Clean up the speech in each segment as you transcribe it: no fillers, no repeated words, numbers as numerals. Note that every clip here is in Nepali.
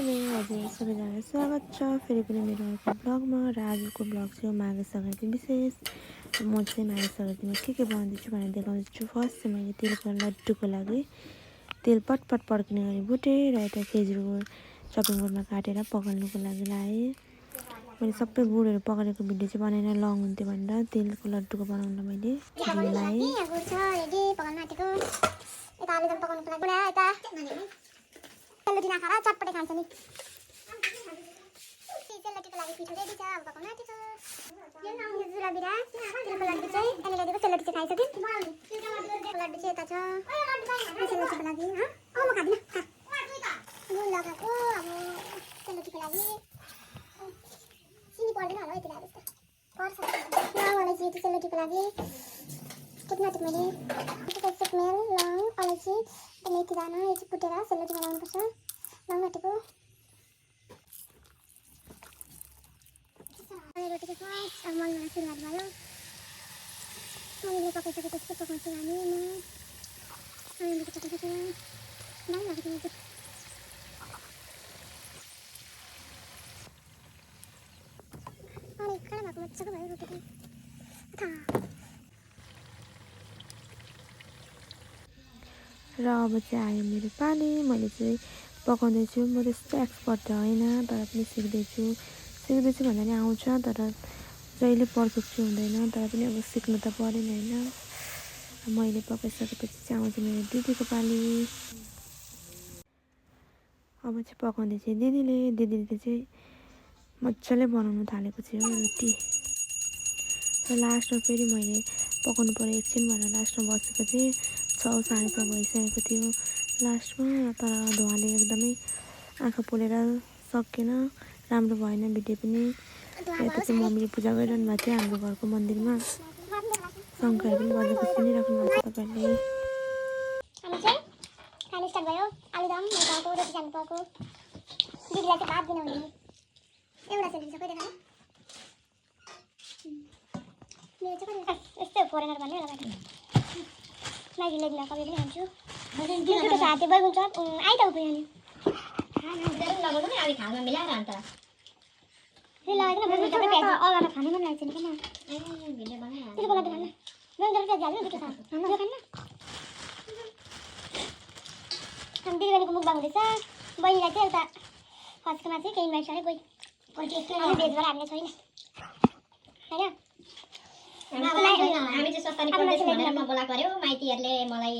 मर्निङ हजुर सबैजनालाई स्वागत छ फेरि पनि मेरो अर्को ब्लगमा। र आजको ब्लग चाहिँ माघे सङ्क्रान्ति विशेष। म चाहिँ माघे सङ्क्रान्तिमा के बनाउँदैछु भनेर देखाउँदैछु। फर्स्ट चाहिँ मैले तेलको लड्डुको लागि तेल पटपट पड्किने गरी भुटेँ र यता खेजुरको चपिङ बोर्डमा काटेर पकाल्नुको लागि लाएँ। मैले सबै गुडहरू पकालेको भिडियो चाहिँ बनाएर लङ हुन्थ्यो भनेर तेलको लड्डुको बनाउन मैले लाएँ। सेलरोटी नखाएर चटपटे खान्छ नि। सेलरोटीको लागि पिठो रेडी छ, अब पकाउन आँटेको छ। यो जुलाबिरा तिलको लड्डु चाहिँ एनेलाइदिएको सेलरोटी चाहिँ खाइसक्यो। लड्डु चाहिँ यता छ सेलरोटीको लागि। म खाँदिनँ, खा। नुन लगाएको अब सेलरोटीको लागि चिनी पर्दैन होला यति लाग्यो जस्तो पर्छ। अलैँची यति सेलरोटीको लागि कुट्न आँटेको मैले सुकमेल लङ अलैँची मेथी दाना यो चाहिँ कुटेर सेलरोटी बनाउनुपर्छ। लङ आँटेको रोटीको फर्स्ट अब मल सुरुवात भयो। मैले पकाइसकेपछि पकाउँछु हामी। मैले पकाइसकेको दामी भएको थियो। अरे खाना भएको मजाको भयो रोटी पनि। र अब चाहिँ आयो मेरो पाली। मैले चाहिँ पकाउँदैछु। म त्यस्तो एक्सपर्ट त होइन, तर पनि सिक्दैछु भन्दा नि आउँछ, तर जहिले पर्फेक्ट चाहिँ हुँदैन। तर पनि अब सिक्नु त परेन होइन। मैले पकाइसकेपछि चाहिँ आउँछ मेरो दिदीको पाली। अब चाहिँ पकाउँदैछ दिदीले चाहिँ मजाले बनाउनु थालेको थियो रोटी। र लास्टमा फेरि मैले पकाउनु पऱ्यो एकछिन भनेर लास्टमा बसेको चाहिँ 6 साढे 6 भइसकेको थियो लास्टमा। तर धुवाले एकदमै आँखा पोलेर सकेन, राम्रो भएन भिडियो पनि। यता चाहिँ मम्मीले पूजा गरिरहनु भएको थियो हाम्रो घरको मन्दिरमा। शङ्कर पनि बजेको सुनिराख्नु भएको छ तपाईँले। हामी चाहिँ खानु स्टार्ट भयो। आलुदम मजाको रोटी खानु पाएको। दिदीलाई चाहिँ भात दिनु हुने एउटा सेलरोटी छ कोही देखाएन। मेरो चाहिँ कति यस्तै फोरेनर भन्ने होला बाटो म्यागी ल्याइदिनु कहिले पनि खान्छु। त्यो हाते बैगुन चप आइता उयो नि लगाउनु नि अलि खालमा मिलाएर अन्त फेरि लगाइदिनु बैगुन चप प्याज अगाडि खानै मन लाग्छ नि किन भिडियो बनाइहाल्नु त्यसको लागि खान्न बैगुन चप प्याज हाल्नु दुईटा खान्न यो खान्न। हामी दिदीबहिनीको मुख बाङ्दैछ। बहिनीलाई चाहिँ एउटा फर्स्टमा चाहिँ केही इन्भाइट गरे कोही भेजबाट हामीले छैन होइन। हामी चाहिँ सस्तानी पर्दैछ भनेर म बोलाएको अरे माइतीहरूले मलाई।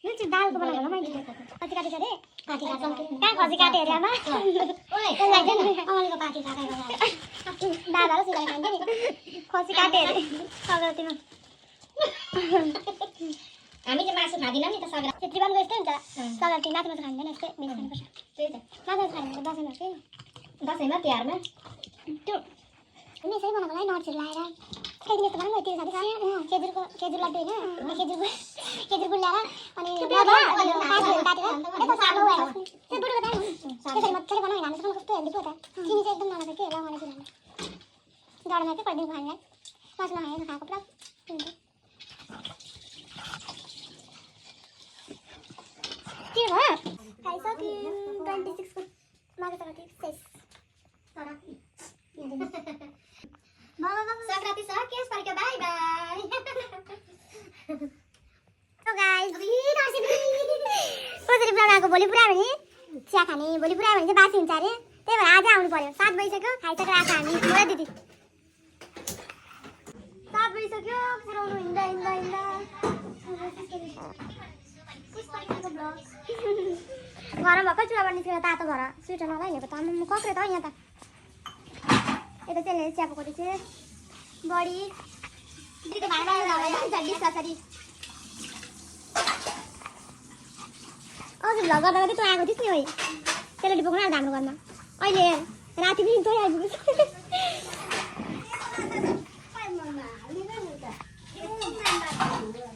यो चाहिँ दालको बनाएको होला मैले खसी काटेछ अरे कहाँ खसी काट्यो अरे आमा अमलको पार्टी दादा र सिलाइ खान्छ नि खसी काट्यो अरे सग्रातीमा। हामी चाहिँ मासु खाँदैनौँ नि त सग्रा चित्रीबानको यस्तै हुन्छ सग्राती मासु खाँदैन यस्तै मिक्स खानुपर्छ। त्यही त मासु खानु दसैँमा के दसैँमा तिहारमा त्यो हामी यसरी बनाएको लागि नट्सहरू लगाएर खाइदिने यस्तो बनाउनु त्यो साथी खेजुर लड्डु होइन खेजुर गुल्ल्याएर अनि काटेर यता सानो भयो त्यो बुढोको दाम त्यसरी मजाले बनाउनु हामी कस्तो हेर्नु पो त चिनी चाहिँ एकदम नलाग्छ के लगाउने चिनी गरममा चाहिँ कहिले खाने मासु नखाएर खाएको पुरा हुन्छ। के भयो खाइसक्यौँ 26 को माघे सङ्क्रान्ति शेष सग्राती सक्यो यसपालिको बाई बाई। So guys, कसरी बनाएको भोलि पुरा भने चिया खाने भोलि पुरा भने चाहिँ बासी हुन्छ अरे त्यही भएर आज आउनु पर्यो। 7 बजिसक्यो खाइसकेर आएको हामी मोरा दिदी 7 बजिसक्यो पुऱ्याउनु हिँड्दा घरमा भर्खर चुला निस्केर तातो भएर स्वेटर नलाइनेको त म कक्रे त यहाँ त यता चाहिँ चिया पकाउँदैछु बडी दिदीको भाँडा डिस कसरी अघि भ्लग गर्दा तँ आएको थिइस् नि है सेलरोटी पकाउनु आउँदा हाम्रो घरमा अहिले राति पनि तै आइपुगेछ।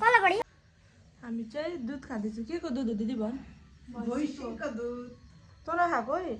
कल बढी हामी चाहिँ दुध खाँदैछु। के को दुध हो दिदी भन्? भैँसीको दुध। तँ नखाएको है?